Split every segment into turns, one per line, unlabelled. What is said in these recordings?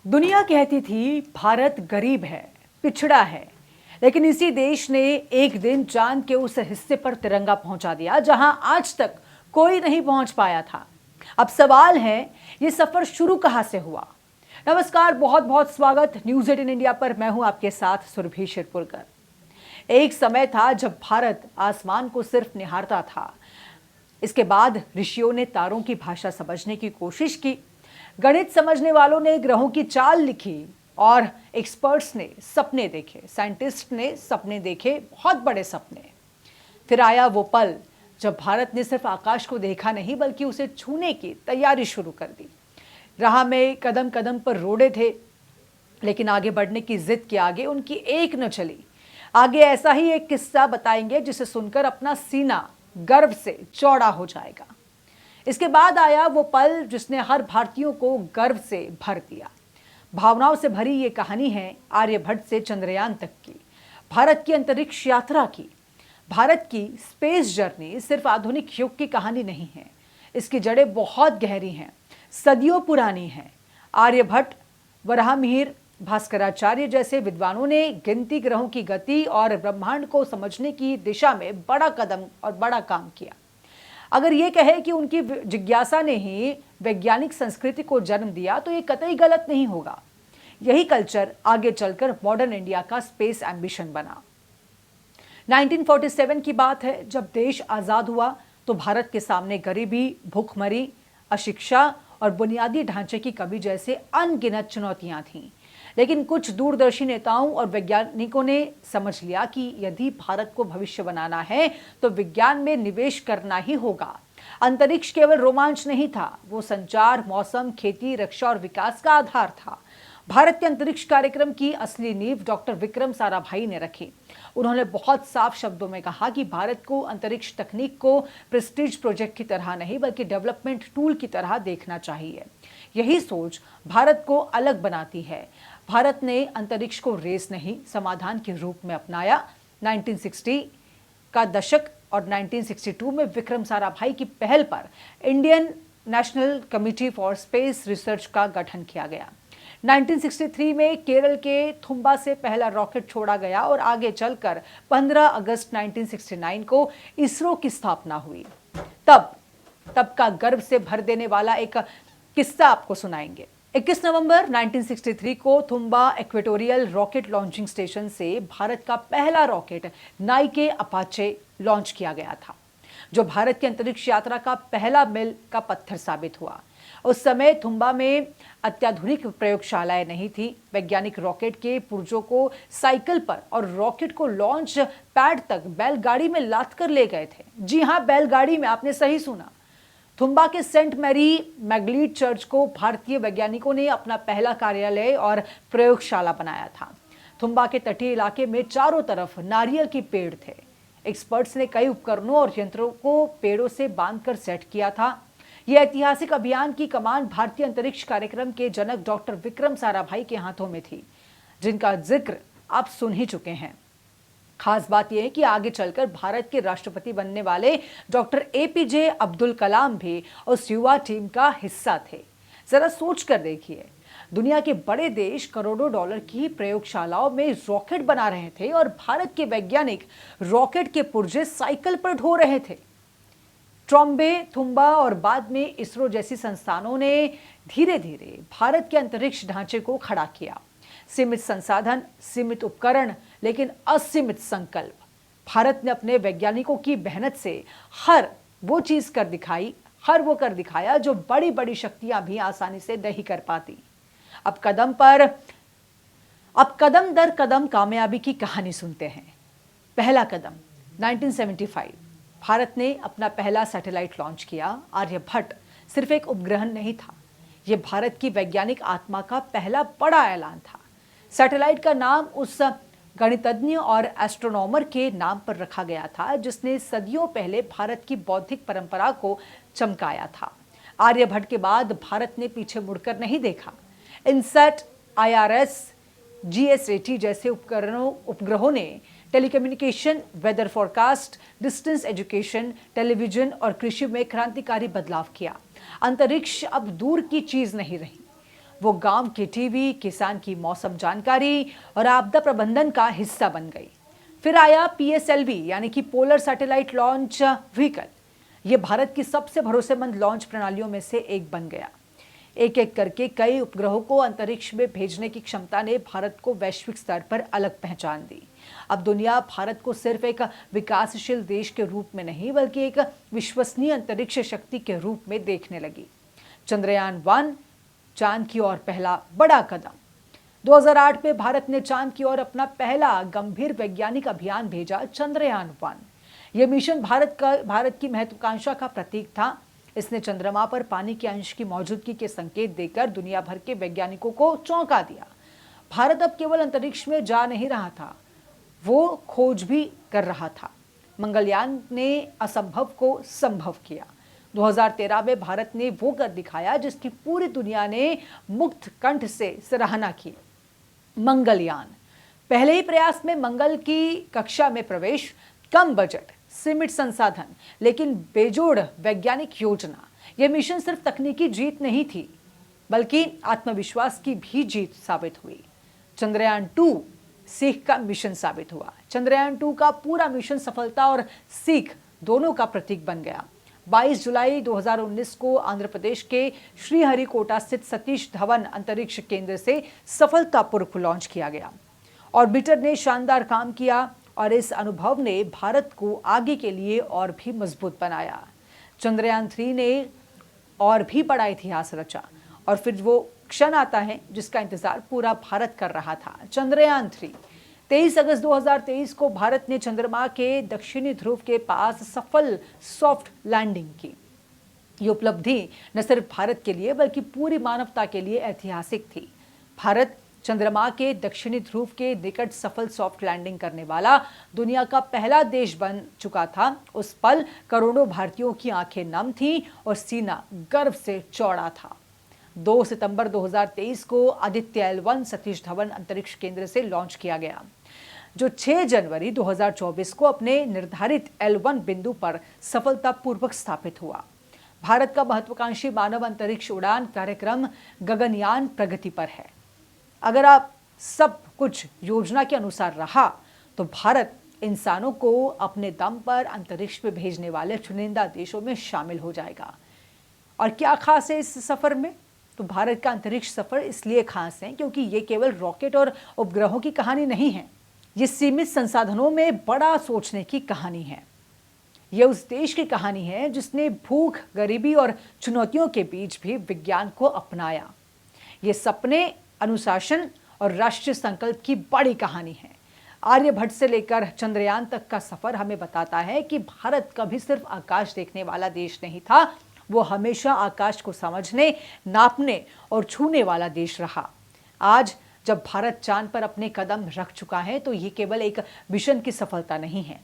दुनिया कहती थी भारत गरीब है, पिछड़ा है, लेकिन इसी देश ने एक दिन चांद के उस हिस्से पर तिरंगा पहुंचा दिया जहां आज तक कोई नहीं पहुंच पाया था। अब सवाल है, ये सफर शुरू कहां से हुआ। नमस्कार, बहुत बहुत स्वागत न्यूज़ 18 इंडिया पर। मैं हूं आपके साथ सुरभि शिरपुरकर। एक समय था जब भारत आसमान को सिर्फ निहारता था। इसके बाद ऋषियों ने तारों की भाषा समझने की कोशिश की, गणित समझने वालों ने ग्रहों की चाल लिखी और एक्सपर्ट्स ने सपने देखे, साइंटिस्ट ने सपने देखे, बहुत बड़े सपने। फिर आया वो पल जब भारत ने सिर्फ आकाश को देखा नहीं बल्कि उसे छूने की तैयारी शुरू कर दी। राह में कदम कदम पर रोड़े थे, लेकिन आगे बढ़ने की जिद के आगे उनकी एक न चली। आगे ऐसा ही एक किस्सा बताएंगे जिसे सुनकर अपना सीना गर्व से चौड़ा हो जाएगा। इसके बाद आया वो पल जिसने हर भारतीयों को गर्व से भर दिया। भावनाओं से भरी ये कहानी है आर्यभट्ट से चंद्रयान तक की, भारत की अंतरिक्ष यात्रा की। भारत की स्पेस जर्नी सिर्फ आधुनिक युग की कहानी नहीं है, इसकी जड़ें बहुत गहरी हैं, सदियों पुरानी हैं। आर्यभट्ट, वराहमिहिर, भास्कराचार्य जैसे विद्वानों ने गिनती, ग्रहों की गति और ब्रह्मांड को समझने की दिशा में बड़ा कदम और बड़ा काम किया। अगर ये कहे कि उनकी जिज्ञासा ने ही वैज्ञानिक संस्कृति को जन्म दिया तो ये कतई गलत नहीं होगा। यही कल्चर आगे चलकर मॉडर्न इंडिया का स्पेस एम्बिशन बना। 1947 की बात है, जब देश आजाद हुआ तो भारत के सामने गरीबी, भूखमरी, अशिक्षा और बुनियादी ढांचे की कमी जैसे अनगिनत चुनौतियां थीं। लेकिन कुछ दूरदर्शी नेताओं और वैज्ञानिकों ने समझ लिया कि यदि भारत को भविष्य बनाना है तो विज्ञान में निवेश करना ही होगा। अंतरिक्ष केवल रोमांच नहीं था, वो संचार, मौसम, खेती, रक्षा और विकास का आधार था। भारत के अंतरिक्ष कार्यक्रम की असली नींव डॉक्टर विक्रम साराभाई ने रखी। उन्होंने बहुत साफ शब्दों में कहा कि भारत को अंतरिक्ष तकनीक को प्रेस्टीज प्रोजेक्ट की तरह नहीं बल्कि डेवलपमेंट टूल की तरह देखना चाहिए। यही सोच भारत को अलग बनाती है। भारत ने अंतरिक्ष को रेस नहीं, समाधान के रूप में अपनाया। 1960 का दशक और 1962 में विक्रम साराभाई की पहल पर Indian national committee for space research का गठन किया गया। 1963 में केरल के थुम्बा से पहला रॉकेट छोड़ा गया और आगे चलकर 15 अगस्त 1969 को इसरो की स्थापना हुई। तब का गर्व से भर देने वाला एक किस्सा आपको सुनाएंगे। 21 नवंबर 1963 को Thumba equatorial rocket launching station से भारत का पहला रॉकेट नाइके अपाचे लॉन्च किया गया था, जो भारत की अंतरिक्ष यात्रा का पहला मील का पत्थर साबित हुआ। उस समय थुम्बा में अत्याधुनिक प्रयोगशालाएं नहीं थी। वैज्ञानिक रॉकेट के पुर्जों को साइकिल पर और रॉकेट को लॉन्च पैड तक बैलगाड़ी में लाद कर ले गए थे। जी हाँ, बैलगाड़ी में, आपने सही सुना। थुम्बा के सेंट मैरी मैग्लिड चर्च को भारतीय वैज्ञानिकों ने अपना पहला कार्यालय और प्रयोगशाला बनाया था। थुम्बा के तटीय इलाके में चारों तरफ नारियल के पेड़ थे। एक्सपर्ट्स ने कई उपकरणों और यंत्रों को पेड़ों से बांधकर सेट किया था। यह ऐतिहासिक अभियान की कमान भारतीय अंतरिक्ष कार्यक्रम के जनक डॉक्टर विक्रम साराभाई के हाथों में थी, जिनका जिक्र आप सुन ही चुके हैं। खास बात यह है कि आगे चलकर भारत के राष्ट्रपति बनने वाले डॉक्टर एपीजे अब्दुल कलाम भी उस युवा टीम का हिस्सा थे। जरा सोच कर देखिए, दुनिया के बड़े देश करोड़ों डॉलर की प्रयोगशालाओं में रॉकेट बना रहे थे और भारत के वैज्ञानिक रॉकेट के पुर्जे साइकिल पर ढो रहे थे। ट्रॉम्बे, थुम्बा और बाद में इसरो जैसी संस्थानों ने धीरे धीरे भारत के अंतरिक्ष ढांचे को खड़ा किया। सीमित संसाधन, सीमित उपकरण, लेकिन असीमित संकल्प। भारत ने अपने वैज्ञानिकों की मेहनत से हर वो कर दिखाया जो बड़ी बड़ी शक्तियां भी आसानी से नहीं कर पाती। अब कदम दर कदम कामयाबी की कहानी सुनते हैं। पहला कदम 1975, भारत ने अपना पहला सैटेलाइट लॉन्च किया। आर्यभट्ट सिर्फ एक उपग्रह नहीं था, यह भारत की वैज्ञानिक आत्मा का पहला बड़ा ऐलान था। सैटेलाइट का नाम उस गणितज्ञ और एस्ट्रोनॉमर के नाम पर रखा गया था जिसने सदियों पहले भारत की बौद्धिक परंपरा को चमकाया था। आर्यभट्ट के बाद भारत ने पीछे मुड़कर नहीं देखा। इनसैट, IRS, GSAT जैसे उपग्रहों ने telecommunication, weather forecast, distance education, television और कृषि में क्रांतिकारी बदलाव किया। अंतरिक्ष अब दूर की चीज नहीं रही, वो गांव की टीवी, किसान की मौसम जानकारी और आपदा प्रबंधन का हिस्सा बन गई। फिर आया PSLV यानी कि पोलर सैटेलाइट लॉन्च व्हीकल। ये भारत की सबसे भरोसेमंद लॉन्च प्रणालियों में से एक बन गया। एक एक करके कई उपग्रहों को अंतरिक्ष में भेजने की क्षमता ने भारत को वैश्विक स्तर पर अलग पहचान दी। अब दुनिया भारत को सिर्फ एक विकासशील देश के रूप में नहीं बल्कि एक विश्वसनीय अंतरिक्ष शक्ति के रूप में देखने लगी। चंद्रयान-1 चांद की ओर पहला बड़ा कदम। 2008 में भारत ने चांद की ओर अपना पहला गंभीर वैज्ञानिक अभियान भेजा, चंद्रयान-1। यह मिशन भारत की महत्वाकांक्षा का प्रतीक था। इसने चंद्रमा पर पानी के अंश की मौजूदगी के संकेत देकर दुनिया भर के वैज्ञानिकों को चौंका दिया। भारत अब केवल अंतरिक्ष में जा नहीं रहा था, वो खोज भी कर रहा था। मंगलयान ने असंभव को संभव किया। 2013 में भारत ने वो कर दिखाया जिसकी पूरी दुनिया ने मुक्त कंठ से सराहना की। मंगलयान पहले ही प्रयास में मंगल की कक्षा में प्रवेश, कम बजट, सीमित संसाधन, लेकिन बेजोड़ वैज्ञानिक योजना। यह मिशन सिर्फ तकनीकी जीत नहीं थी बल्कि आत्मविश्वास की भी जीत साबित हुई। चंद्रयान-2 सीख का मिशन साबित हुआ। चंद्रयान-2 का पूरा मिशन सफलता और सीख दोनों का प्रतीक बन गया। 22 जुलाई 2019 को आंध्र प्रदेश के श्रीहरिकोटा स्थित सतीश धवन अंतरिक्ष केंद्र से सफलतापूर्वक लॉन्च किया गया। ऑर्बिटर ने शानदार काम किया और इस अनुभव ने भारत को आगे के लिए और भी मजबूत बनाया। चंद्रयान-3 ने और भी बड़ा इतिहास रचा और फिर वो क्षण आता है जिसका इंतजार पूरा भारत कर रहा था। चंद्रयान-3 23 अगस्त 2023 को भारत ने चंद्रमा के दक्षिणी ध्रुव के पास सफल सॉफ्ट लैंडिंग की। ये उपलब्धि न सिर्फ भारत के लिए बल्कि पूरी मानवता के लिए ऐतिहासिक थी। भारत चंद्रमा के दक्षिणी ध्रुव के निकट सफल सॉफ्ट लैंडिंग करने वाला दुनिया का पहला देश बन चुका था। उस पल करोड़ों भारतीयों की आंखें नम थीं और सीना गर्व से चौड़ा था। 2 सितंबर 2023 को आदित्य L1 सतीश धवन अंतरिक्ष केंद्र से लॉन्च किया गया, जो 6 जनवरी 2024 को अपने निर्धारित L1 बिंदु पर सफलतापूर्वक स्थापित हुआ। भारत का महत्वाकांक्षी मानव अंतरिक्ष उड़ान कार्यक्रम गगनयान प्रगति पर है। अगर आप सब कुछ योजना के अनुसार रहा तो भारत इंसानों को अपने दम पर अंतरिक्ष में भेजने वाले चुनिंदा देशों में शामिल हो जाएगा। और क्या खास है इस सफर में? तो भारत का अंतरिक्ष सफर इसलिए खास है क्योंकि ये केवल रॉकेट और उपग्रहों की कहानी नहीं है। ये सीमित संसाधनों में बड़ा सोचने की कहानी है। ये उस देश की कहानी है जिसने भूख, गरीबी और चुनौतियों के बीच भी विज्ञान को अपनाया। ये सपने, अनुशासन और राष्ट्रीय संकल्प की बड़ी कहानी है। आर्यभट्ट से लेकर चंद्रयान तक का सफर हमें बताता है कि भारत कभी सिर्फ आकाश देखने वाला देश नहीं था, वो हमेशा आकाश को समझने, नापने और छूने वाला देश रहा। आज जब भारत चांद पर अपने कदम रख चुका है तो ये केवल एक मिशन की सफलता नहीं है,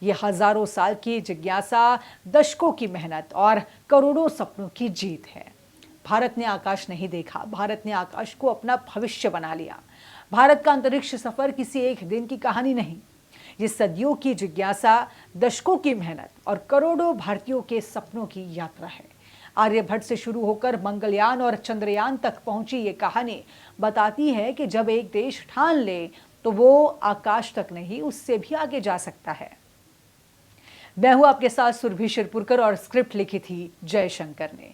ये हजारों साल की जिज्ञासा, दशकों की मेहनत और करोड़ों सपनों की जीत है। भारत ने आकाश नहीं देखा, भारत ने आकाश को अपना भविष्य बना लिया। भारत का अंतरिक्ष सफर किसी एक दिन की कहानी नहीं, ये सदियों की जिज्ञासा, दशकों की मेहनत और करोड़ों भारतीयों के सपनों की यात्रा है। आर्यभट्ट से शुरू होकर मंगलयान और चंद्रयान तक पहुंची ये कहानी बताती है कि जब एक देश ठान ले तो वो आकाश तक नहीं, उससे भी आगे जा सकता है। मैं हूं आपके साथ सुरभि शिरपुरकर और स्क्रिप्ट लिखी थी जयशंकर ने।